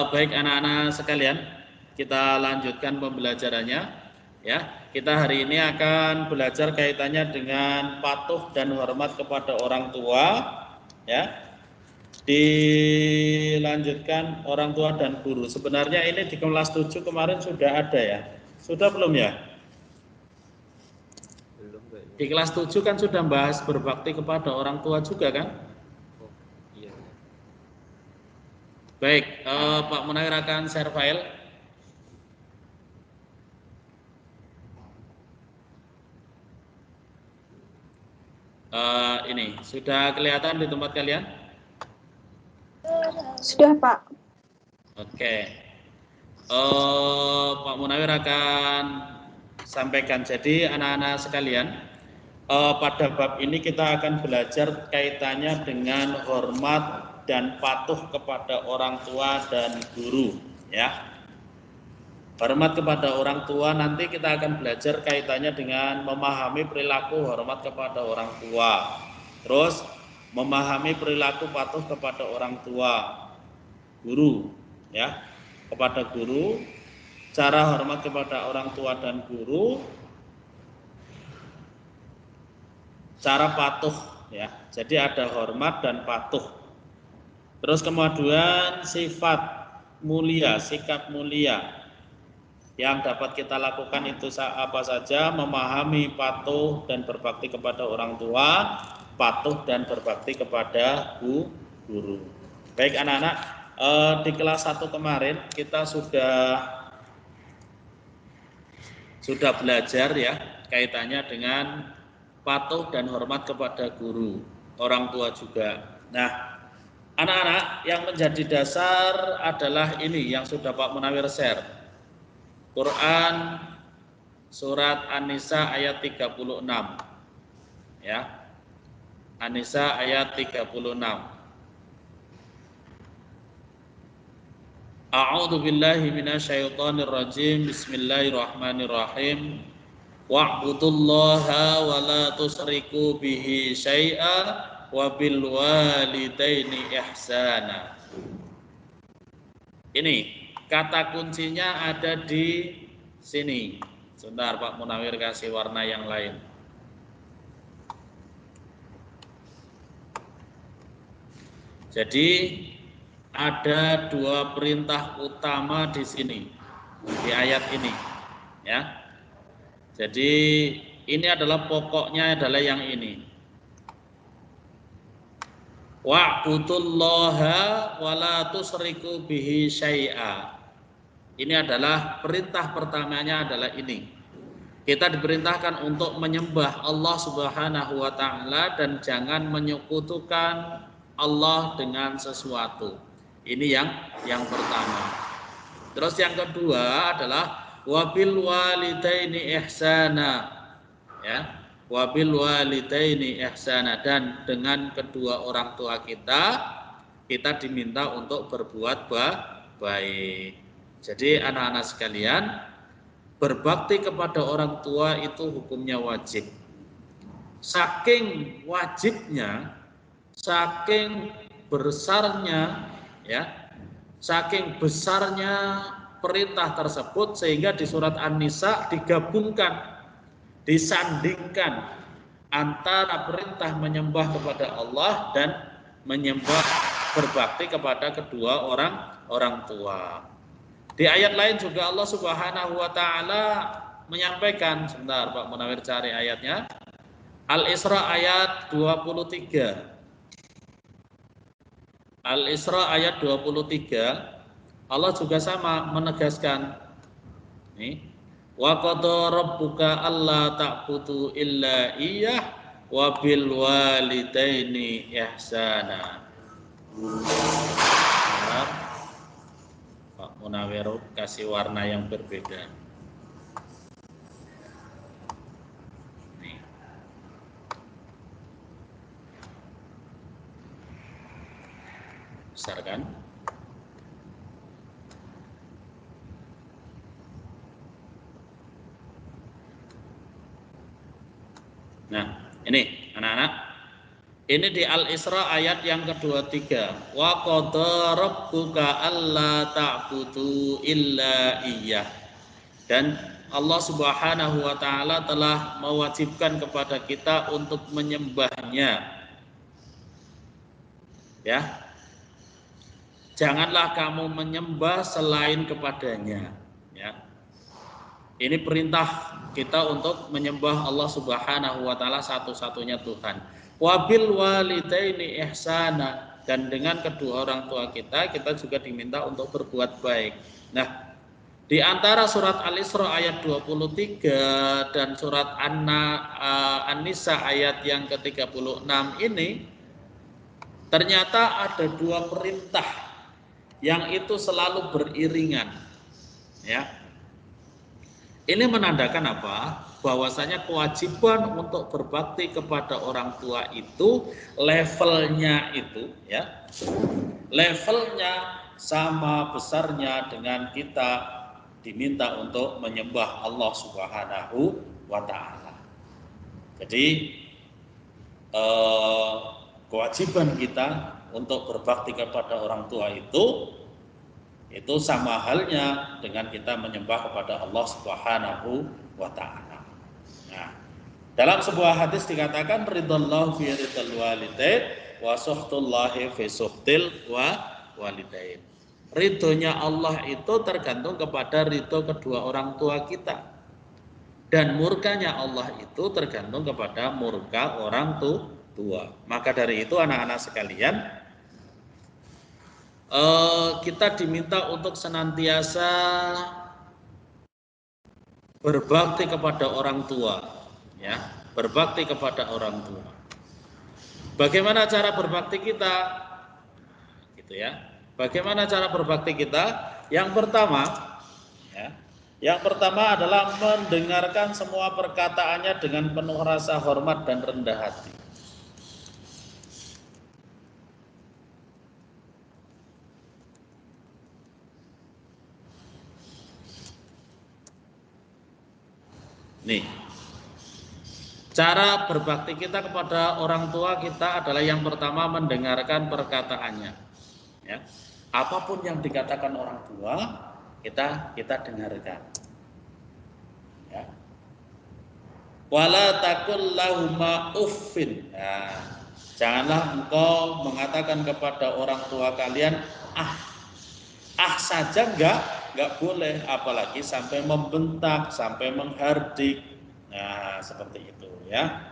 Baik anak-anak sekalian, kita lanjutkan pembelajarannya. Ya, kita hari ini akan belajar kaitannya dengan patuh dan hormat kepada orang tua. Ya, dilanjutkan orang tua dan guru. Sebenarnya ini di kelas 7 kemarin sudah ada ya. Sudah belum ya? Belum kayaknya. Di kelas 7 kan sudah bahas berbakti kepada orang tua juga kan? Oh iya. Baik, Pak Munawir akan share file. Ini sudah kelihatan di tempat kalian? Sudah, Pak. Oke. Pak Munawir akan sampaikan. Jadi anak-anak sekalian, pada bab ini kita akan belajar kaitannya dengan hormat dan patuh kepada orang tua dan guru, ya. Hormat kepada orang tua nanti kita akan belajar kaitannya dengan memahami perilaku hormat kepada orang tua. Terus memahami perilaku patuh kepada orang tua, guru, ya. Kepada guru, cara hormat kepada orang tua dan guru, cara patuh, ya. Jadi ada hormat dan patuh. Terus kemudian sifat mulia, sikap mulia yang dapat kita lakukan itu apa saja? Memahami, patuh dan berbakti kepada orang tua, patuh dan berbakti kepada guru. Baik anak-anak, di kelas 1 kemarin kita sudah belajar ya kaitannya dengan patuh dan hormat kepada guru, orang tua juga. Nah, anak-anak, yang menjadi dasar adalah ini yang sudah Pak Munawir share. Quran surat An-Nisa ayat 36. Ya. An-Nisa ayat 36. A'udzu billahi minasyaitonir rajim. Bismillahirrahmanirrahim. Wa'budullaha wa la tusyriku bihi syai'a wa bil walidaini ihsana. Ini kata kuncinya ada di sini. Sebentar Pak Munawir kasih warna yang lain. Jadi ada dua perintah utama di sini, di ayat ini, ya. Jadi ini adalah pokoknya adalah yang ini. Wa'budullaha wa la tusyriku bihi syai'a. Ini adalah perintah pertamanya adalah ini. Kita diperintahkan untuk menyembah Allah Subhanahu wa taala dan jangan menyekutukan Allah dengan sesuatu. Ini yang pertama. Terus yang kedua adalah wabil walidaini ihsana. Ya. Wabil walidaini ihsana, dan dengan kedua orang tua kita diminta untuk berbuat baik. Jadi anak-anak sekalian, berbakti kepada orang tua itu hukumnya wajib. Saking wajibnya, saking besarnya, ya, saking besarnya perintah tersebut sehingga di surat An-Nisa digabungkan, disandingkan antara perintah menyembah kepada Allah dan menyembah berbakti kepada kedua orang tua. Di ayat lain juga Allah Subhanahu wa taala menyampaikan, sebentar Pak Munawir cari ayatnya. Al-Isra ayat 23. Al-Isra ayat 23. Allah juga sama menegaskan. Nih, wa qada rabbuka alla ta'budu illa iyyah wa bil walidaini ihsana. Pak Munawir kasih warna yang berbeda. Nih. Besar kan? Nah, ini anak-anak. Ini di Al-Isra ayat yang ke-23. Wa qadha rabbuka alla ta'budu illa iyyah. Dan Allah Subhanahu wa taala telah mewajibkan kepada kita untuk menyembahnya. Ya. Janganlah kamu menyembah selain kepadanya, ya. Ini perintah kita untuk menyembah Allah Subhanahu wa taala satu-satunya Tuhan. Wabil walidaini ihsana, dan dengan kedua orang tua kita juga diminta untuk berbuat baik. Nah, di antara surat Al-Isra ayat 23 dan surat An-Nisa ayat yang ke-36 ini ternyata ada dua perintah yang itu selalu beriringan, ya. Ini menandakan apa? Bahwasanya kewajiban untuk berbakti kepada orang tua itu levelnya itu, ya, levelnya sama besarnya dengan kita diminta untuk menyembah Allah Subhanahu wa taala. Jadi kewajiban kita untuk berbakti kepada orang tua itu sama halnya dengan kita menyembah kepada Allah Subhanahu wa taala. Nah, dalam sebuah hadis dikatakan ridallahu fi ridal walidain wa suhtullahi fi suhtil walidain. Ridhonya Allah itu tergantung kepada ridho kedua orang tua kita. Dan murkanya Allah itu tergantung kepada murka orang tua. Maka dari itu anak-anak sekalian, kita diminta untuk senantiasa berbakti kepada orang tua, ya, berbakti kepada orang tua. Bagaimana cara berbakti kita? Gitu ya. Bagaimana cara berbakti kita? Yang pertama, ya, yang pertama adalah mendengarkan semua perkataannya dengan penuh rasa hormat dan rendah hati. Nih, cara berbakti kita kepada orang tua kita adalah yang pertama mendengarkan perkataannya. Ya, apapun yang dikatakan orang tua kita dengarkan. Ya. Wala takul lahuma uffin. Nah, janganlah engkau mengatakan kepada orang tua kalian saja enggak boleh, apalagi sampai membentak, sampai menghardik. Nah, seperti itu ya.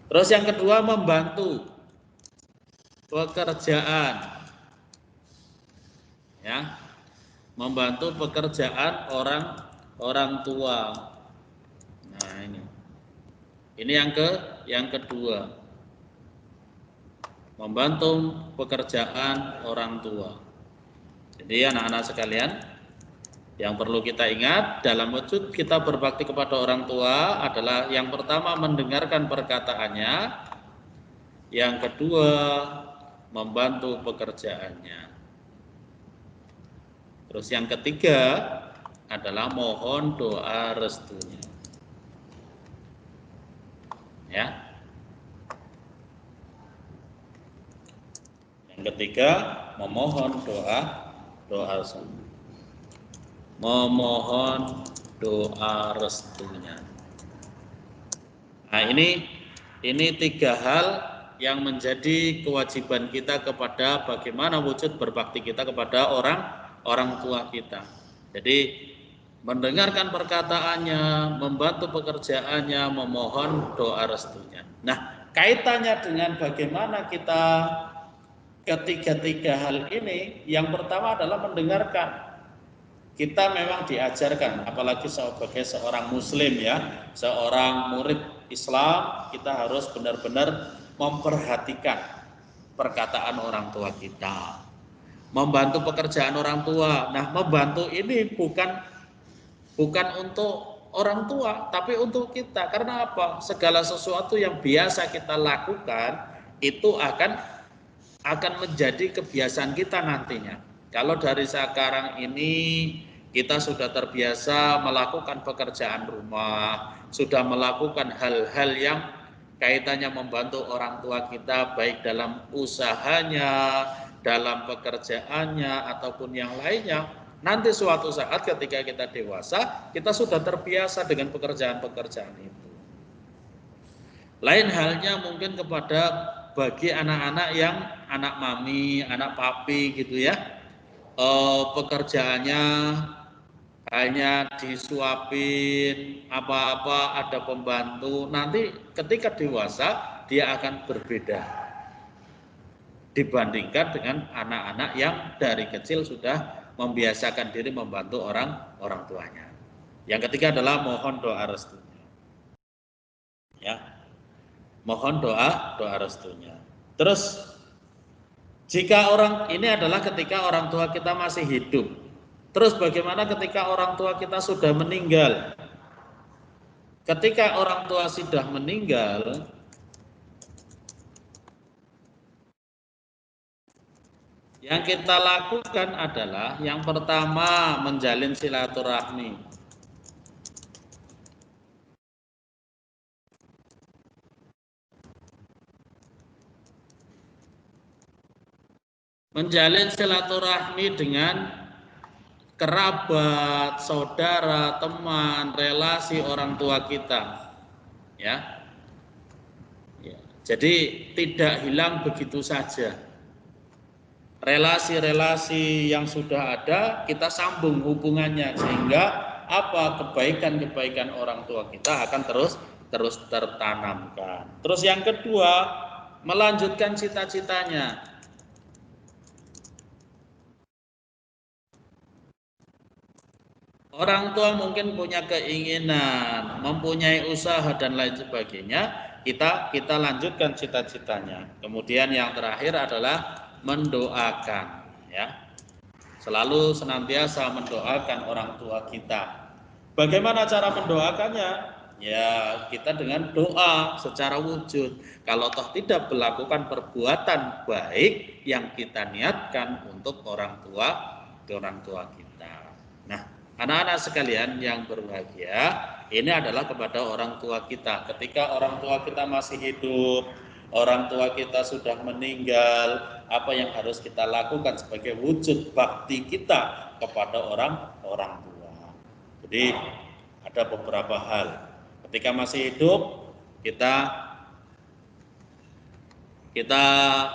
Terus yang kedua, membantu pekerjaan. Ya. Membantu pekerjaan orang tua. Nah, ini. Ini yang kedua. Membantu pekerjaan orang tua. Jadi anak-anak sekalian, yang perlu kita ingat dalam wujud kita berbakti kepada orang tua adalah yang pertama mendengarkan perkataannya, yang kedua membantu pekerjaannya. Terus yang ketiga adalah mohon doa restunya. Ya. Yang ketiga memohon doa restunya. Memohon doa restunya. Nah, ini tiga hal yang menjadi kewajiban kita kepada bagaimana wujud berbakti kita kepada orang tua kita. Jadi mendengarkan perkataannya, membantu pekerjaannya, memohon doa restunya. Nah, kaitannya dengan bagaimana kita ketiga hal ini, yang pertama adalah mendengarkan. Kita memang diajarkan, apalagi sebagai seorang muslim ya, seorang murid Islam, kita harus benar-benar memperhatikan perkataan orang tua kita. Membantu pekerjaan orang tua. Nah, membantu ini bukan untuk orang tua, tapi untuk kita. Karena apa? Segala sesuatu yang biasa kita lakukan itu akan menjadi kebiasaan kita nantinya. Kalau dari sekarang ini kita sudah terbiasa melakukan pekerjaan rumah, sudah melakukan hal-hal yang kaitannya membantu orang tua kita baik dalam usahanya, dalam pekerjaannya ataupun yang lainnya, nanti suatu saat ketika kita dewasa, kita sudah terbiasa dengan pekerjaan-pekerjaan itu. Lain halnya mungkin kepada bagi anak-anak yang anak mami, anak papi gitu ya, pekerjaannya hanya disuapin, apa-apa ada pembantu, nanti ketika dewasa dia akan berbeda dibandingkan dengan anak-anak yang dari kecil sudah membiasakan diri membantu orang tuanya. Yang ketiga adalah mohon doa restunya. Ya. Mohon doa restunya. Terus jika ini adalah ketika orang tua kita masih hidup. Terus bagaimana ketika orang tua kita sudah meninggal? Ketika orang tua sudah meninggal, yang kita lakukan adalah yang pertama menjalin silaturahmi. Menjalin silaturahmi dengan kerabat, saudara, teman, relasi orang tua kita. Ya. Jadi tidak hilang begitu saja. Relasi-relasi yang sudah ada kita sambung hubungannya sehingga apa kebaikan-kebaikan orang tua kita akan terus tertanamkan. Terus yang kedua, melanjutkan cita-citanya. Orang tua mungkin punya keinginan, mempunyai usaha dan lain sebagainya, kita lanjutkan cita-citanya. Kemudian yang terakhir adalah mendoakan, ya. Selalu senantiasa mendoakan orang tua kita. Bagaimana cara mendoakannya? Ya, kita dengan doa secara wujud. Kalau toh tidak melakukan perbuatan baik yang kita niatkan untuk orang tua kita. Nah, anak-anak sekalian yang berbahagia, ini adalah kepada orang tua kita. Ketika orang tua kita masih hidup, orang tua kita sudah meninggal, apa yang harus kita lakukan sebagai wujud bakti kita kepada orang tua. Jadi ada beberapa hal. Ketika masih hidup, kita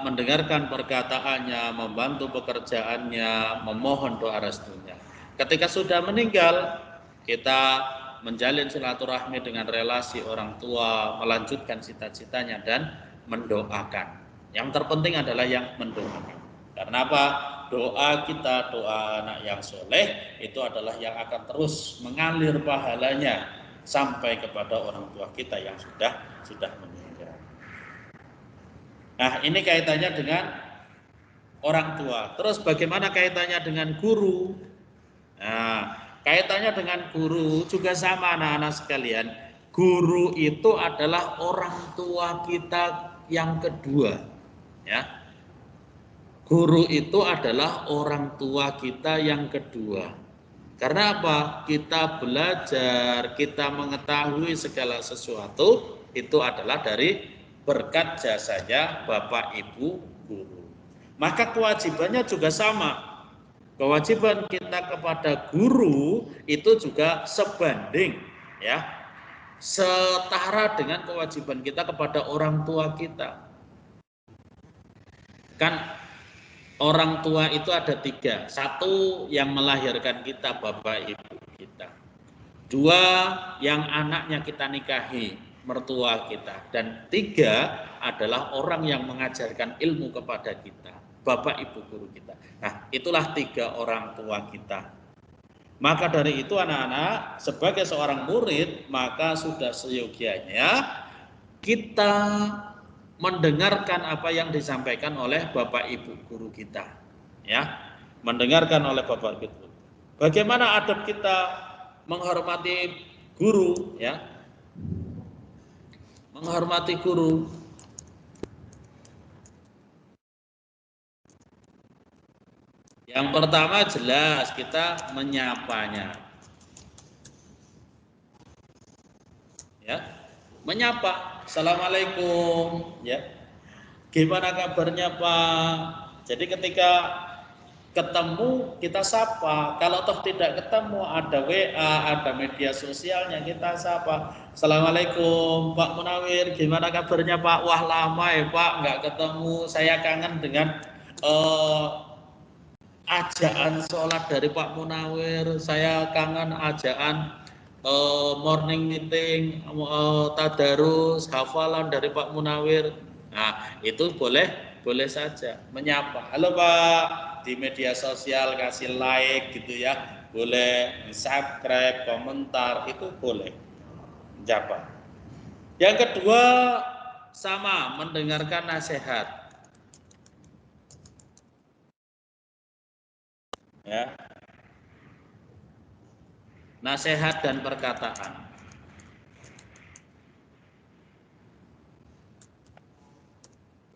mendengarkan perkataannya, membantu pekerjaannya, memohon doa restunya. Ketika sudah meninggal, kita menjalin silaturahmi dengan relasi orang tua, melanjutkan cita-citanya dan mendoakan. Yang terpenting adalah yang mendoakan. Karena apa? Doa kita, doa anak yang soleh itu adalah yang akan terus mengalir pahalanya sampai kepada orang tua kita yang sudah meninggal. Nah, ini kaitannya dengan orang tua. Terus bagaimana kaitannya dengan guru? Nah, kaitannya dengan guru juga sama anak-anak sekalian. Guru itu adalah orang tua kita yang kedua, ya. Guru itu adalah orang tua kita yang kedua. Karena apa? Kita belajar, kita mengetahui segala sesuatu itu adalah dari berkat jasanya Bapak Ibu guru. Maka kewajibannya juga sama. Kewajiban kita kepada guru itu juga sebanding, ya, setara dengan kewajiban kita kepada orang tua kita. Kan orang tua itu ada 3. 1 yang melahirkan kita, bapak ibu kita. 2 yang anaknya kita nikahi, mertua kita. Dan 3 adalah orang yang mengajarkan ilmu kepada kita, bapak ibu guru kita. Nah, itulah 3 orang tua kita. Maka dari itu anak-anak, sebagai seorang murid, maka sudah seyogianya kita mendengarkan apa yang disampaikan oleh Bapak Ibu guru kita, ya, mendengarkan oleh Bapak Ibu. Bagaimana adab kita menghormati guru, ya, menghormati guru. Yang pertama jelas kita menyapanya, ya. menyapa, assalamualaikum, ya. Gimana kabarnya Pak? Jadi ketika ketemu kita sapa, kalau toh tidak ketemu ada WA, ada media sosialnya kita sapa. Assalamualaikum Pak Munawir, gimana kabarnya Pak? Wah lama ya Pak, nggak ketemu. Saya kangen dengan eh, ajaan sholat dari Pak Munawir. Saya kangen ajaan morning meeting, tadarus, hafalan dari Pak Munawir. Nah, itu boleh saja menyapa. Halo Pak, di media sosial kasih like gitu ya. Boleh subscribe, komentar, itu boleh. Menyapa. Yang kedua sama mendengarkan nasihat. Ya, nasihat dan perkataan.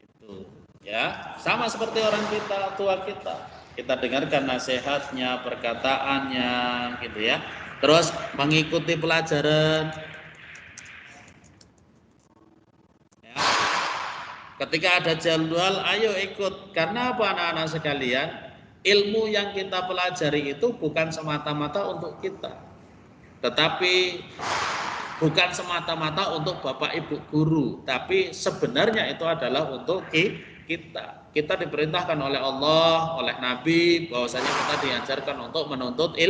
Itu ya, sama seperti orang tua kita dengarkan nasihatnya, perkataannya gitu ya. Terus mengikuti pelajaran ya. Ketika ada jadwal ayo ikut. Karena apa anak-anak sekalian? Ilmu yang kita pelajari itu bukan semata-mata untuk kita, tetapi bukan semata-mata untuk Bapak Ibu guru, tapi sebenarnya itu adalah untuk kita. Kita diperintahkan oleh Allah, oleh Nabi, bahwasanya kita diajarkan untuk menuntut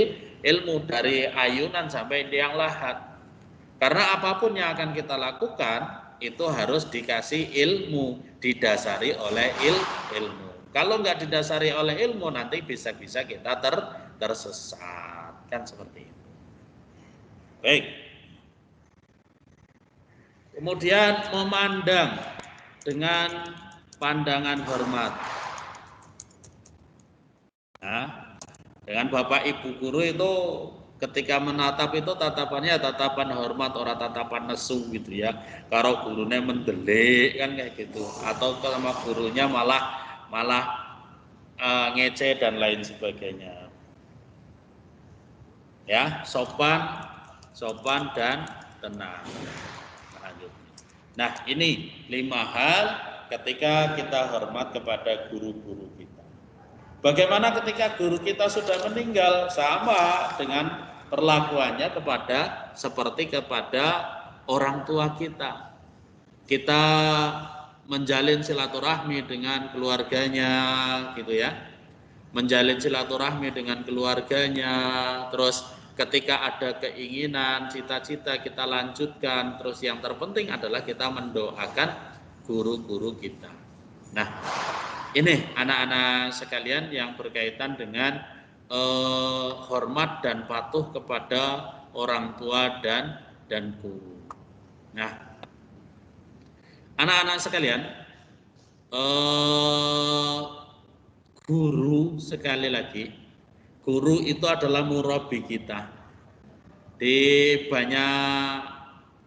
ilmu dari ayunan sampai liang lahat. Karena apapun yang akan kita lakukan itu harus dikasih ilmu, didasari oleh ilmu. Kalau nggak didasari oleh ilmu nanti bisa-bisa kita tersesat, kan seperti itu. Baik. Kemudian memandang dengan pandangan hormat. Nah, dengan Bapak Ibu guru itu ketika menatap itu tatapannya tatapan hormat, orang tatapan nesu gitu ya. Kalau gurunya mendelik kan kayak gitu, atau sama gurunya malah ngece dan lain sebagainya. Ya, sopan dan tenang. Nah, ini 5 hal ketika kita hormat kepada guru-guru kita. Bagaimana ketika guru kita sudah meninggal? Sama dengan perlakuannya seperti kepada orang tua kita. Kita menjalin silaturahmi dengan keluarganya gitu ya. Menjalin silaturahmi dengan keluarganya, terus ketika ada keinginan, cita-cita kita lanjutkan, terus yang terpenting adalah kita mendoakan guru-guru kita. Nah, ini anak-anak sekalian yang berkaitan dengan hormat dan patuh kepada orang tua dan guru. Nah, anak-anak sekalian, guru sekali lagi, guru itu adalah murabi kita. Di banyak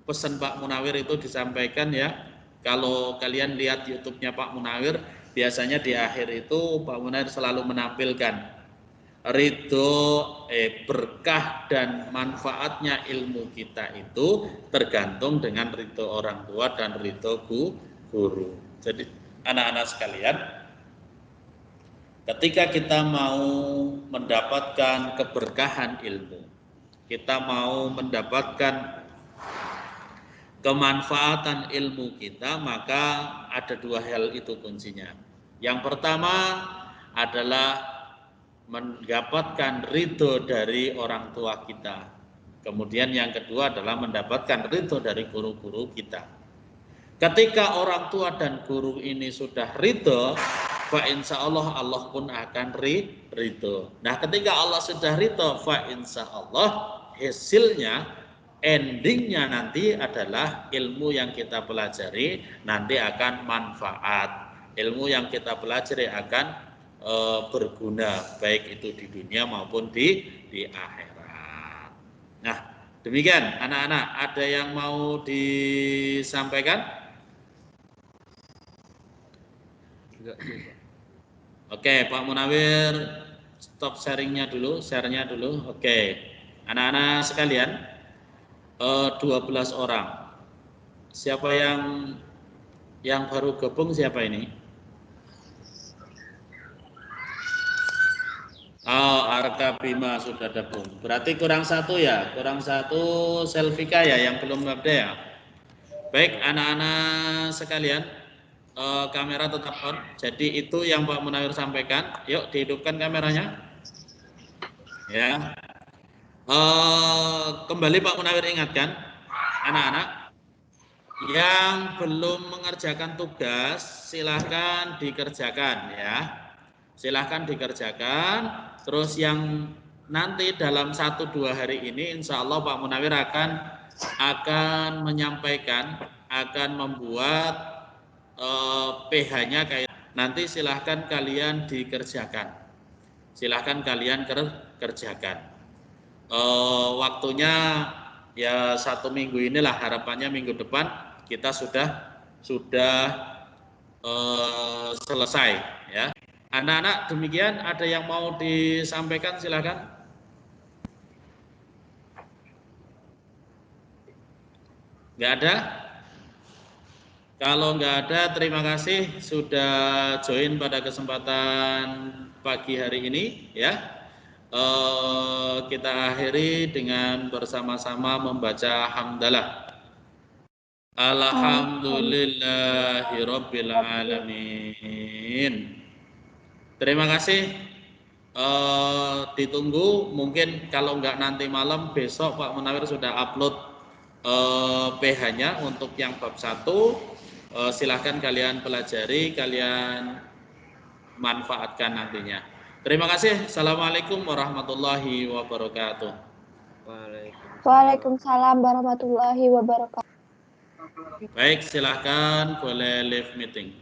pesan Pak Munawir itu disampaikan ya. Kalau kalian lihat YouTube-nya Pak Munawir, biasanya di akhir itu Pak Munawir selalu menampilkan ridho, berkah dan manfaatnya ilmu kita itu tergantung dengan ridho orang tua dan ridho guru. Jadi anak-anak sekalian, ketika kita mau mendapatkan keberkahan ilmu, kita mau mendapatkan kemanfaatan ilmu kita, maka ada 2 hal itu kuncinya. Yang pertama adalah mendapatkan ridho dari orang tua kita. Kemudian yang kedua adalah mendapatkan ridho dari guru-guru kita. Ketika orang tua dan guru ini sudah ridho, fa insya Allah Allah pun akan ridho. Nah, ketika Allah sudah ridho, fa insya Allah hasilnya, endingnya nanti adalah ilmu yang kita pelajari nanti akan manfaat. Ilmu yang kita pelajari akan berguna baik itu di dunia maupun di akhirat. Nah, demikian anak-anak, ada yang mau disampaikan? Enggak sih, Pak. Oke, Pak Munawir, stop sharingnya dulu, share-nya dulu. Oke, anak-anak sekalian, 12 orang. Siapa yang baru gabung, siapa ini? Oh, Arka Bima sudah gabung. Berarti kurang satu ya, kurang satu Selvika ya yang belum ngabda ya. Baik, anak-anak sekalian, kamera tetap on. Jadi itu yang Pak Munawir sampaikan. Yuk dihidupkan kameranya. Ya. Kembali Pak Munawir ingatkan, anak-anak yang belum mengerjakan tugas silahkan dikerjakan ya. Silahkan dikerjakan. Terus yang nanti dalam 1-2 hari ini insya Allah Pak Munawir akan menyampaikan, akan membuat PH-nya kayak nanti silahkan kalian dikerjakan. Silahkan kalian kerjakan. Waktunya ya 1 minggu inilah, harapannya minggu depan kita sudah selesai ya. Anak-anak demikian, ada yang mau disampaikan silakan. Nggak ada? Kalau nggak ada, terima kasih sudah join pada kesempatan pagi hari ini ya. Kita akhiri dengan bersama-sama membaca hamdalah. Alhamdulillahirabbil alamin. Terima kasih. Ditunggu, mungkin kalau nggak nanti malam, besok Pak Munawir sudah upload PH-nya untuk yang bab 1. Silahkan kalian pelajari, kalian manfaatkan nantinya. Terima kasih. Assalamualaikum warahmatullahi wabarakatuh. Waalaikumsalam warahmatullahi wabarakatuh. Baik, silahkan boleh live meeting.